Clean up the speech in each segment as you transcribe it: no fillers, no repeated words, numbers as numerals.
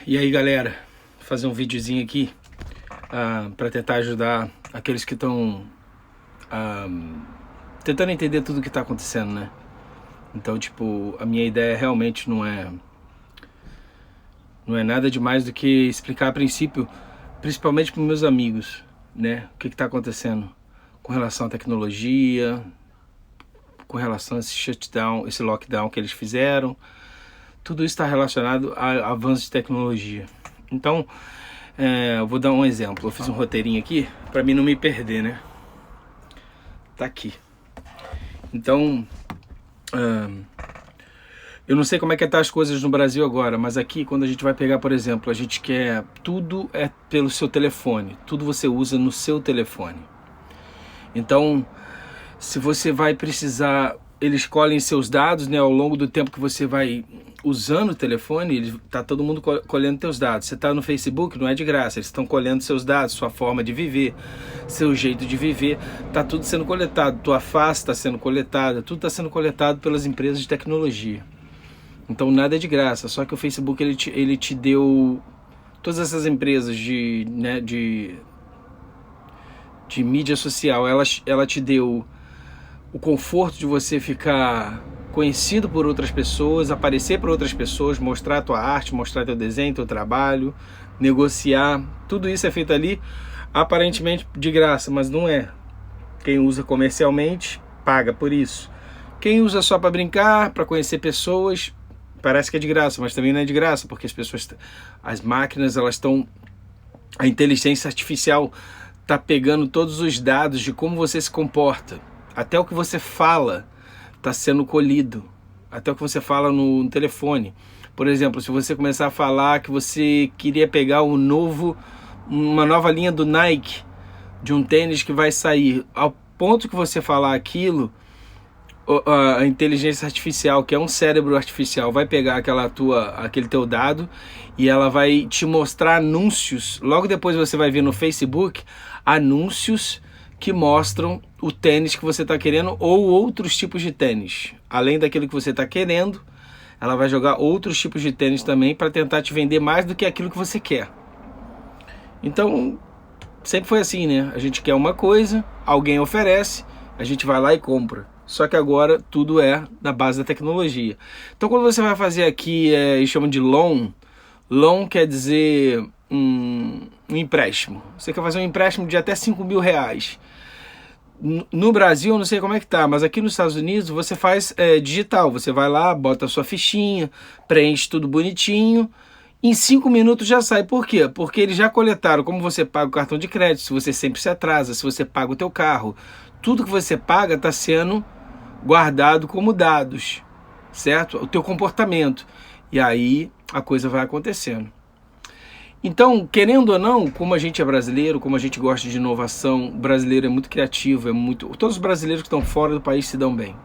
E aí galera, vou fazer um videozinho aqui para tentar ajudar aqueles que estão tentando entender tudo o que está acontecendo, né? Então, tipo, a minha ideia realmente não é nada demais do que explicar a princípio, principalmente para meus amigos, né? O que está acontecendo com relação à tecnologia, com relação a esse shutdown, esse lockdown que eles fizeram. Tudo isso está relacionado a avanços de tecnologia. Então, eu vou dar um exemplo. Eu fiz um roteirinho aqui para mim não me perder, né? Tá aqui. Então, eu não sei como é que tá as coisas no Brasil agora, mas aqui quando a gente vai pegar, por exemplo, a gente quer... Tudo é pelo seu telefone. Tudo você usa no seu telefone. Então, se você vai precisar... Eles colhem seus dados, né, ao longo do tempo que você vai usando o telefone, tá todo mundo colhendo seus dados. Você tá no Facebook, não é de graça, eles estão colhendo seus dados, sua forma de viver, seu jeito de viver, tá tudo sendo coletado, tua face está sendo coletada, tudo está sendo coletado pelas empresas de tecnologia. Então nada é de graça, só que o Facebook ele te deu todas essas empresas de mídia social, ela te deu o conforto de você ficar conhecido por outras pessoas, aparecer para outras pessoas, mostrar a tua arte, mostrar teu desenho, teu trabalho, negociar. Tudo isso é feito ali aparentemente de graça, mas não é. Quem usa comercialmente paga por isso. Quem usa só para brincar, para conhecer pessoas, parece que é de graça, mas também não é de graça, porque as máquinas, elas estão... A inteligência artificial está pegando todos os dados de como você se comporta. Até o que você fala está sendo colhido. Até o que você fala no telefone. Por exemplo, se você começar a falar que você queria pegar uma nova linha do Nike, de um tênis que vai sair, ao ponto que você falar aquilo, a inteligência artificial, que é um cérebro artificial, vai pegar aquele teu dado e ela vai te mostrar anúncios. Logo depois você vai ver no Facebook anúncios que mostram o tênis que você está querendo ou outros tipos de tênis. Além daquilo que você está querendo, ela vai jogar outros tipos de tênis também para tentar te vender mais do que aquilo que você quer. Então, sempre foi assim, né? A gente quer uma coisa, alguém oferece, a gente vai lá e compra. Só que agora tudo é na base da tecnologia. Então, quando você vai fazer aqui, eles chamam de loan quer dizer um empréstimo. Você quer fazer um empréstimo de até 5 mil reais. No Brasil eu não sei como é que tá, mas aqui nos Estados Unidos você faz digital. Você vai lá, bota a sua fichinha, preenche tudo bonitinho, em 5 minutos já sai. Por quê? Porque eles já coletaram como você paga o cartão de crédito, se você sempre se atrasa, se você paga o teu carro. Tudo que você paga está sendo guardado como dados, certo? O teu comportamento. E aí a coisa vai acontecendo. Então, querendo ou não, como a gente é brasileiro, como a gente gosta de inovação, o brasileiro é muito criativo, todos os brasileiros que estão fora do país se dão bem.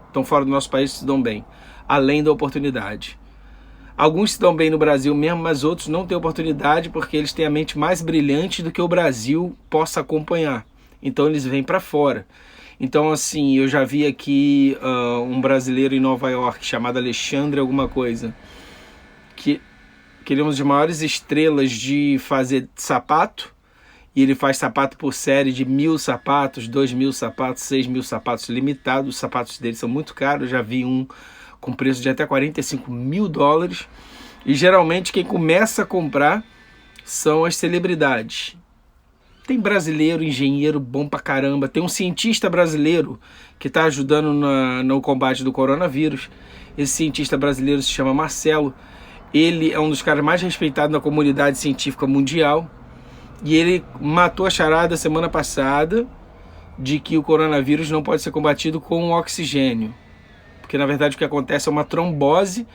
Estão fora do nosso país se dão bem, além da oportunidade. Alguns se dão bem no Brasil mesmo, mas outros não têm oportunidade porque eles têm a mente mais brilhante do que o Brasil possa acompanhar. Então eles vêm para fora. Então, assim, eu já vi aqui um brasileiro em Nova York chamado Alexandre alguma coisa, que ele é uma das maiores estrelas de fazer sapato, e ele faz sapato por série de 1.000 sapatos, 2.000 sapatos, 6.000 sapatos limitados. Os sapatos dele são muito caros, eu já vi um com preço de até 45 mil dólares, e geralmente quem começa a comprar são as celebridades. Tem brasileiro, engenheiro bom pra caramba, tem um cientista brasileiro que está ajudando no combate do coronavírus. Esse cientista brasileiro se chama Marcelo. Ele é um dos caras mais respeitados na comunidade científica mundial. E ele matou a charada semana passada de que o coronavírus não pode ser combatido com oxigênio. Porque na verdade o que acontece é uma trombose,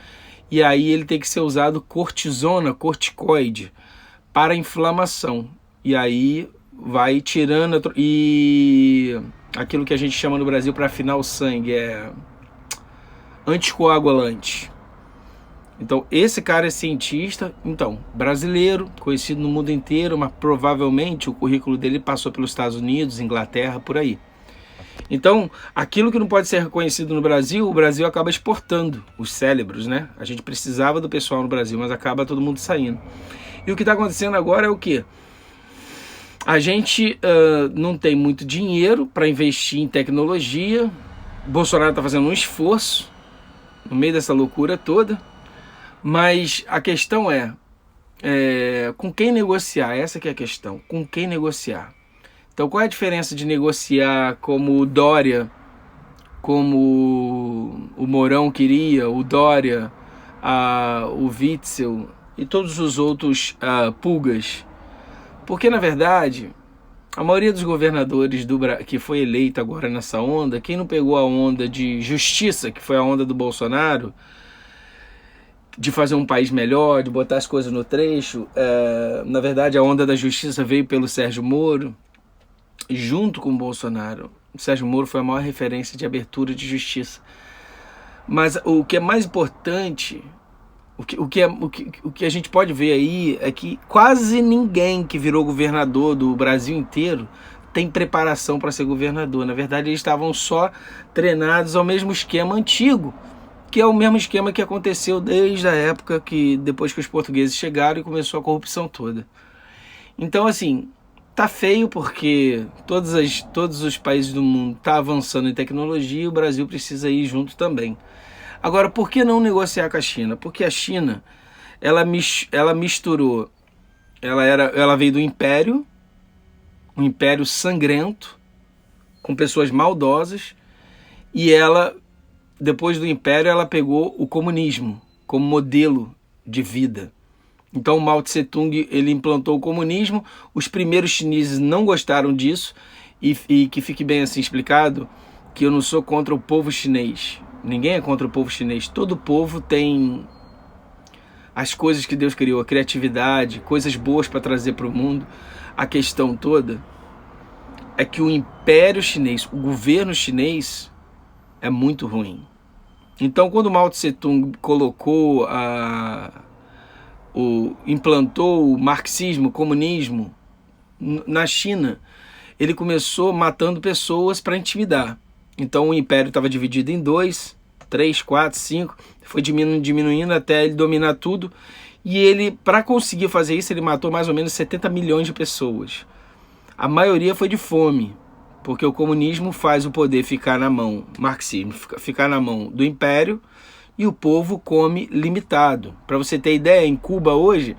e aí ele tem que ser usado corticoide, para inflamação. E aí vai tirando e aquilo que a gente chama no Brasil para afinar o sangue, é anticoagulante. Então esse cara é cientista, então brasileiro, conhecido no mundo inteiro, mas provavelmente o currículo dele passou pelos Estados Unidos, Inglaterra, por aí. Então, aquilo que não pode ser reconhecido no Brasil, o Brasil acaba exportando os cérebros, né? A gente precisava do pessoal no Brasil, mas acaba todo mundo saindo. E o que está acontecendo agora é o quê? A gente não tem muito dinheiro para investir em tecnologia. Bolsonaro está fazendo um esforço no meio dessa loucura toda, mas a questão é com quem negociar. Essa que é a questão, com quem negociar. Então, qual é a diferença de negociar como o Dória, como o Mourão queria, o Dória, o Witzel e todos os outros pulgas? Porque, na verdade, a maioria dos governadores que foi eleito agora nessa onda, quem não pegou a onda de justiça, que foi a onda do Bolsonaro, de fazer um país melhor, de botar as coisas no trecho, na verdade a onda da justiça veio pelo Sérgio Moro, junto com o Bolsonaro. O Sérgio Moro foi a maior referência de abertura de justiça. Mas o que é mais importante, o que a gente pode ver aí é que quase ninguém que virou governador do Brasil inteiro tem preparação para ser governador. Na verdade, eles estavam só treinados ao mesmo esquema antigo, que é o mesmo esquema que aconteceu desde a época que depois que os portugueses chegaram e começou a corrupção toda. Então, assim, tá feio porque todos os países do mundo estão avançando em tecnologia e o Brasil precisa ir junto também. Agora, por que não negociar com a China? Porque a China, ela misturou, ela veio do Império, um Império sangrento, com pessoas maldosas, e ela, depois do Império, ela pegou o comunismo como modelo de vida. Então Mao Tse Tung, ele implantou o comunismo, os primeiros chineses não gostaram disso, e que fique bem assim explicado, que eu não sou contra o povo chinês. Ninguém é contra o povo chinês. Todo povo tem as coisas que Deus criou, a criatividade, coisas boas para trazer para o mundo. A questão toda é que o Império Chinês, o governo chinês, é muito ruim. Então, quando Mao Tse Tung implantou o marxismo, o comunismo na China, ele começou matando pessoas para intimidar. Então o império estava dividido em 2, 3, 4, 5, foi diminuindo até ele dominar tudo. E ele, para conseguir fazer isso, ele matou mais ou menos 70 milhões de pessoas. A maioria foi de fome, porque o comunismo faz o poder ficar na mão, marxismo, ficar na mão do império, e o povo come limitado. Para você ter ideia, em Cuba hoje,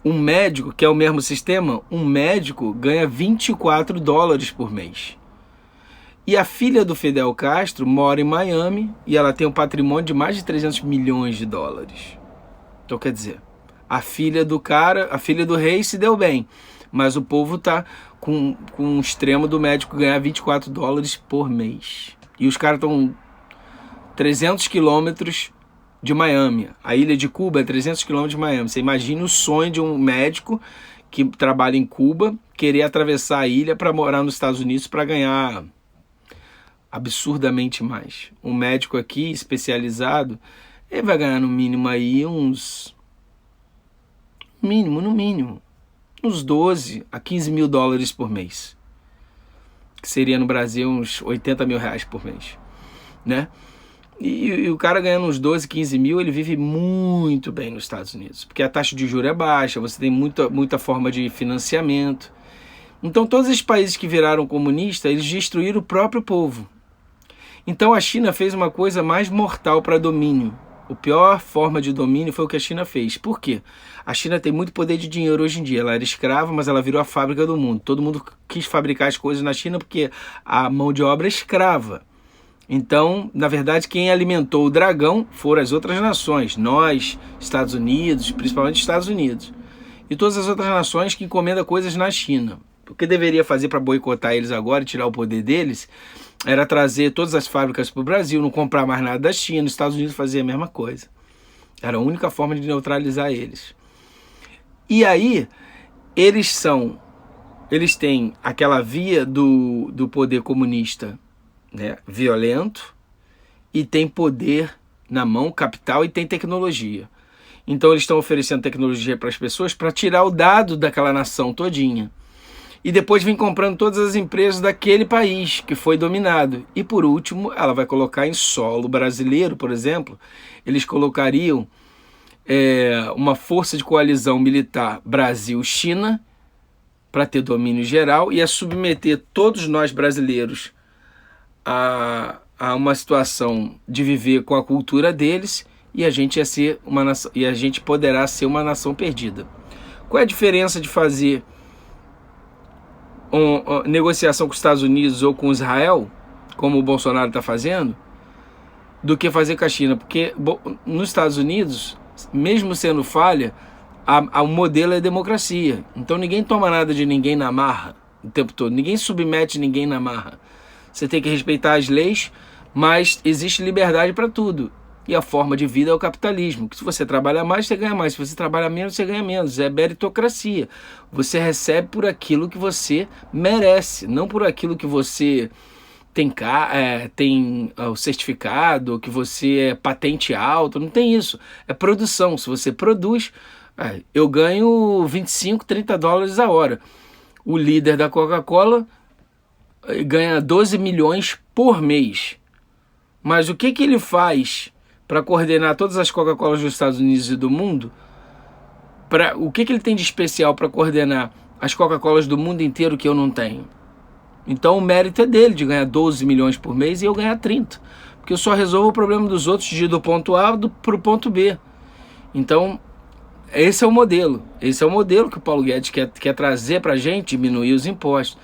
um médico, que é o mesmo sistema, um médico ganha $24 por mês. E a filha do Fidel Castro mora em Miami e ela tem um patrimônio de mais de 300 milhões de dólares. Então, quer dizer, a filha do rei se deu bem, mas o povo tá com o extremo do médico ganhar $24 por mês. E os caras estão 300 quilômetros de Miami. A ilha de Cuba é 300 quilômetros de Miami. Você imagina o sonho de um médico que trabalha em Cuba querer atravessar a ilha para morar nos Estados Unidos para ganhar absurdamente mais. Um médico aqui especializado, ele vai ganhar no mínimo aí no mínimo, uns 12 a 15 mil dólares por mês. Que seria no Brasil uns 80 mil reais por mês, né? E o cara ganhando uns 12, 15 mil, ele vive muito bem nos Estados Unidos. Porque a taxa de juros é baixa, você tem muita forma de financiamento. Então todos esses países que viraram comunistas, eles destruíram o próprio povo. Então a China fez uma coisa mais mortal para domínio. A pior forma de domínio foi o que a China fez. Por quê? A China tem muito poder de dinheiro hoje em dia. Ela era escrava, mas ela virou a fábrica do mundo. Todo mundo quis fabricar as coisas na China porque a mão de obra é escrava. Então, na verdade, quem alimentou o dragão foram as outras nações. Nós, Estados Unidos, principalmente Estados Unidos. E todas as outras nações que encomendam coisas na China. O que deveria fazer para boicotar eles agora e tirar o poder deles era trazer todas as fábricas para o Brasil, não comprar mais nada da China. Os Estados Unidos faziam a mesma coisa. Era a única forma de neutralizar eles. E aí, eles têm aquela via do poder comunista, né, violento, e tem poder na mão, capital, e tem tecnologia. Então eles estão oferecendo tecnologia para as pessoas para tirar o dado daquela nação todinha. e depois vem comprando todas as empresas daquele país que foi dominado. E por último, ela vai colocar em solo brasileiro, por exemplo, eles colocariam uma força de coalizão militar Brasil-China para ter domínio geral e a submeter todos nós brasileiros a uma situação de viver com a cultura deles, e a gente ia ser uma nação, e a gente poderá ser uma nação perdida. Qual é a diferença de fazer uma negociação com os Estados Unidos ou com Israel, como o Bolsonaro está fazendo, do que fazer com a China? Porque nos Estados Unidos, mesmo sendo falha, o modelo é democracia. Então ninguém toma nada de ninguém na marra o tempo todo. Ninguém submete ninguém na marra. Você tem que respeitar as leis, mas existe liberdade para tudo. E a forma de vida é o capitalismo. Que se você trabalha mais, você ganha mais. Se você trabalha menos, você ganha menos. É meritocracia. Você recebe por aquilo que você merece, não por aquilo que você tem o certificado, que você é patente alta. Não tem isso. É produção. Se você produz, eu ganho 25, 30 dólares a hora. O líder da Coca-Cola ganha 12 milhões por mês. Mas o que ele faz para coordenar todas as Coca-Colas dos Estados Unidos e do mundo? O que ele tem de especial para coordenar as Coca-Colas do mundo inteiro que eu não tenho? Então o mérito é dele, de ganhar 12 milhões por mês e eu ganhar 30. Porque eu só resolvo o problema dos outros de ir do ponto A para o ponto B. Então, esse é o modelo. Esse é o modelo que o Paulo Guedes quer trazer para a gente, diminuir os impostos.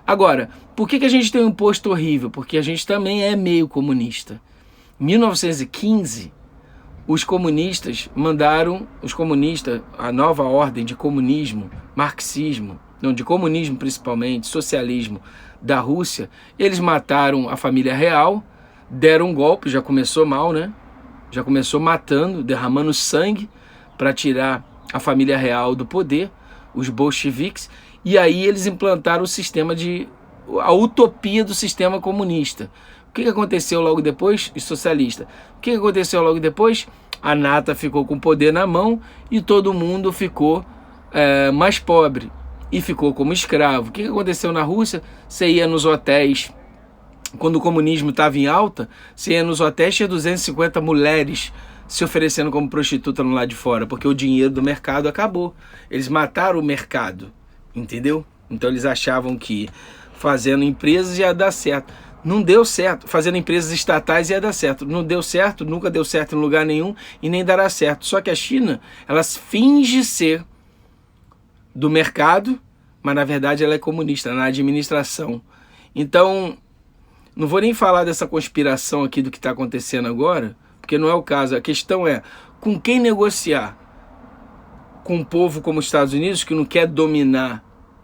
Agora, por que a gente tem um imposto horrível? Porque a gente também é meio comunista. Em 1915, os comunistas, a nova ordem de comunismo, marxismo, de comunismo principalmente, socialismo da Rússia, eles mataram a família real, deram um golpe, já começou mal, né? Já começou matando, derramando sangue para tirar a família real do poder, os bolcheviques, e aí eles implantaram a utopia do sistema comunista. O que aconteceu logo depois? Socialista. O que aconteceu logo depois? A nata ficou com o poder na mão e todo mundo ficou mais pobre e ficou como escravo. O que aconteceu na Rússia? Você ia nos hotéis, quando o comunismo estava em alta, você ia nos hotéis, tinha 250 mulheres se oferecendo como prostituta no lado de fora, porque o dinheiro do mercado acabou. Eles mataram o mercado, entendeu? Então eles achavam que fazendo empresas ia dar certo. Não deu certo. Fazendo empresas estatais ia dar certo. Não deu certo, nunca deu certo em lugar nenhum e nem dará certo. Só que a China, ela finge ser do mercado, mas na verdade ela é comunista, na administração. Então, não vou nem falar dessa conspiração aqui do que está acontecendo agora, porque não é o caso. A questão é, com quem negociar? Com um povo como os Estados Unidos, que não quer dominar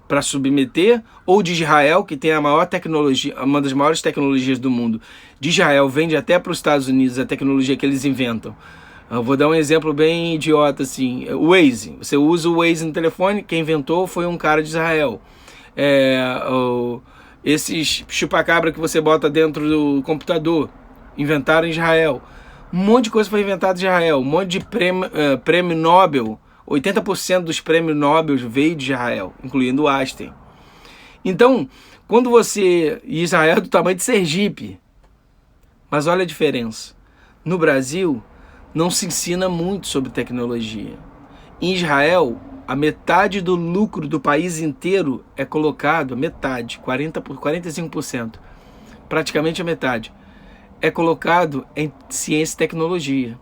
para submeter, ou de Israel, que tem a maior tecnologia, uma das maiores tecnologias do mundo. De Israel vende até para os Estados Unidos a tecnologia que eles inventam. Eu vou dar um exemplo bem idiota assim. O Waze. Você usa o Waze no telefone, quem inventou foi um cara de Israel. Esses chupacabra que você bota dentro do computador, inventaram em Israel. Um monte de coisa foi inventada em Israel. Um monte de prêmio Nobel. 80% dos prêmios Nobel veio de Israel, incluindo o Einstein. Então, quando você... Israel é do tamanho de Sergipe. Mas olha a diferença. No Brasil, não se ensina muito sobre tecnologia. Em Israel, a metade do lucro do país inteiro é colocado, metade, 45%, praticamente a metade, é colocado em ciência e tecnologia.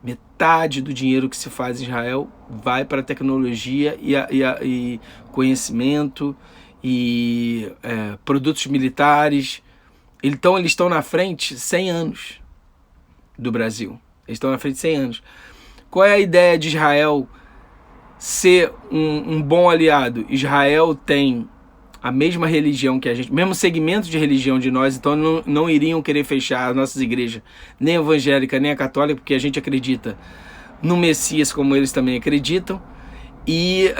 Metade do dinheiro que se faz em Israel vai para a tecnologia e conhecimento e produtos militares. Então eles estão na frente 100 anos do Brasil. Eles estão na frente 100 anos. Qual é a ideia de Israel ser um bom aliado? Israel tem a mesma religião que a gente, mesmo segmento de religião de nós, então não iriam querer fechar as nossas igrejas, nem a evangélica, nem a católica, porque a gente acredita no Messias como eles também acreditam, e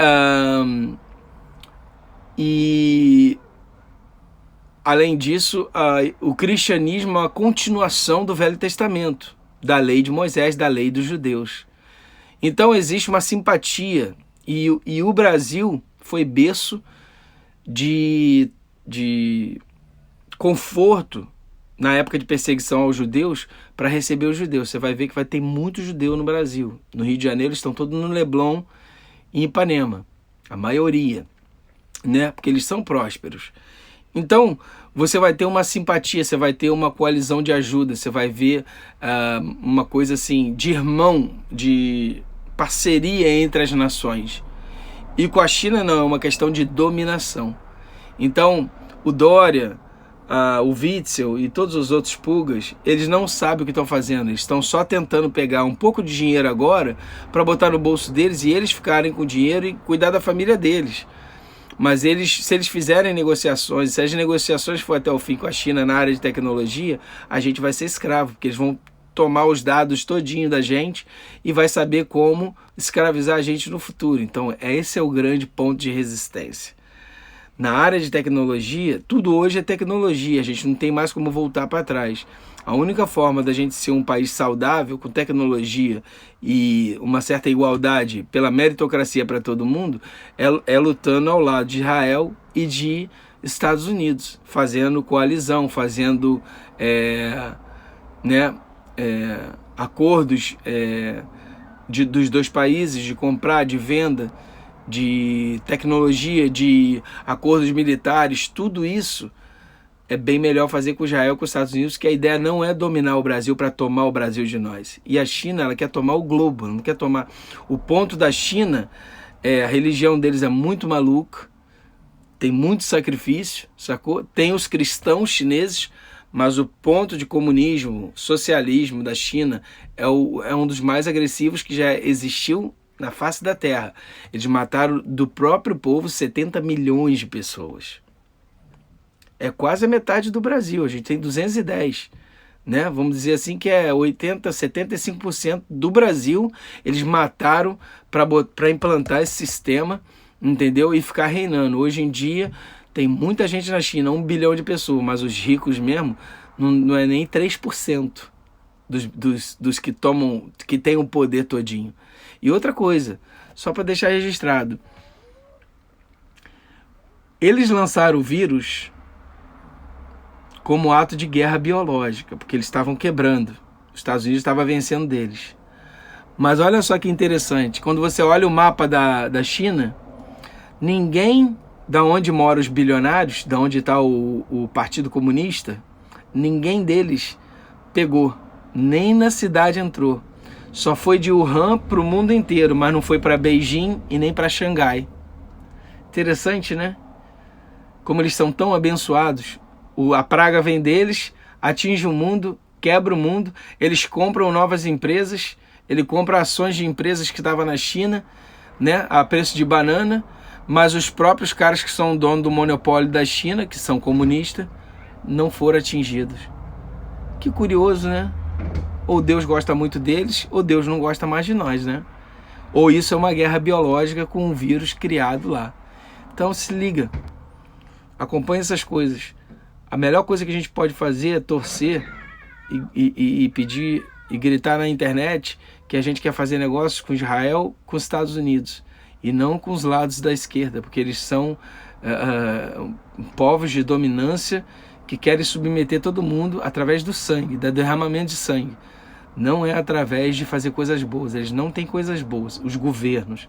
além disso, o cristianismo é a continuação do Velho Testamento, da lei de Moisés, da lei dos judeus. Então existe uma simpatia, e o Brasil foi berço de conforto na época de perseguição aos judeus para receber os judeus. Você vai ver que vai ter muito judeu no Brasil. No Rio de Janeiro estão todos no Leblon e em Ipanema, a maioria, né? Porque eles são prósperos. Então, você vai ter uma simpatia, você vai ter uma coalizão de ajuda, você vai ver uma coisa assim, de irmão, de parceria entre as nações. E com a China não, é uma questão de dominação. Então, o Dória, o Witzel e todos os outros pulgas, eles não sabem o que estão fazendo. Eles estão só tentando pegar um pouco de dinheiro agora para botar no bolso deles e eles ficarem com dinheiro e cuidar da família deles. Mas se eles fizerem negociações, se as negociações for até o fim com a China na área de tecnologia, a gente vai ser escravo, porque eles vão tomar os dados todinho da gente e vai saber como escravizar a gente no futuro. Então, esse é o grande ponto de resistência. Na área de tecnologia, tudo hoje é tecnologia, a gente não tem mais como voltar para trás. A única forma da gente ser um país saudável, com tecnologia e uma certa igualdade pela meritocracia para todo mundo, é lutando ao lado de Israel e de Estados Unidos, fazendo coalizão, fazendo acordos dos dois países, de comprar, de venda, de tecnologia, de acordos militares, tudo isso é bem melhor fazer com Israel, com os Estados Unidos, que a ideia não é dominar o Brasil para tomar o Brasil de nós. E a China, ela quer tomar o globo, não quer tomar... O ponto da China, a religião deles é muito maluca, tem muito sacrifício, sacou? Tem os cristãos chineses, mas o ponto de comunismo, socialismo da China é um dos mais agressivos que já existiu na face da Terra. Eles mataram do próprio povo 70 milhões de pessoas. É quase a metade do Brasil, a gente tem 210, né? Vamos dizer assim que é 80, 75% do Brasil, eles mataram para implantar esse sistema, entendeu? E ficar reinando. Hoje em dia tem muita gente na China, 1 bilhão de pessoas, mas os ricos mesmo não é nem 3% dos que têm o poder todinho. E outra coisa, só para deixar registrado, eles lançaram o vírus como ato de guerra biológica, porque eles estavam quebrando. Os Estados Unidos estavam vencendo deles. Mas olha só que interessante, quando você olha o mapa da China, ninguém da onde moram os bilionários, da onde está o Partido Comunista, ninguém deles pegou, nem na cidade entrou. Só foi de Wuhan para o mundo inteiro, mas não foi para Beijing e nem para Xangai. Interessante, né? Como eles são tão abençoados. A praga vem deles, atinge o mundo, quebra o mundo, eles compram novas empresas, ele compra ações de empresas que estavam na China, né, a preço de banana, mas os próprios caras que são dono do monopólio da China, que são comunistas, não foram atingidos. Que curioso, né? Ou Deus gosta muito deles, ou Deus não gosta mais de nós, né? Ou isso é uma guerra biológica com um vírus criado lá. Então se liga, acompanha essas coisas. A melhor coisa que a gente pode fazer é torcer e pedir e gritar na internet que a gente quer fazer negócios com Israel, com os Estados Unidos, e não com os lados da esquerda, porque eles são povos de dominância que querem submeter todo mundo através do sangue, do derramamento de sangue. Não é através de fazer coisas boas, eles não têm coisas boas, os governos.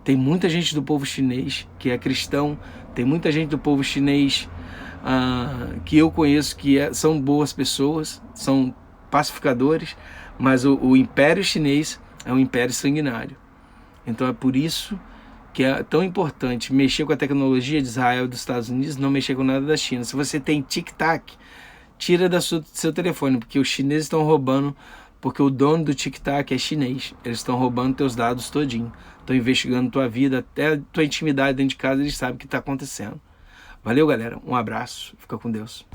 Tem muita gente do povo chinês que é cristão, tem muita gente do povo chinês que eu conheço que são boas pessoas, são pacificadores, mas o Império Chinês é um império sanguinário. Então é por isso que é tão importante mexer com a tecnologia de Israel e dos Estados Unidos, não mexer com nada da China. Se você tem tic-tac, tira do seu telefone, porque os chineses estão roubando, porque o dono do tic-tac é chinês. Eles estão roubando teus dados todinho, estão investigando tua vida, até tua intimidade dentro de casa, eles sabem o que está acontecendo. Valeu, galera. Um abraço. Fica com Deus.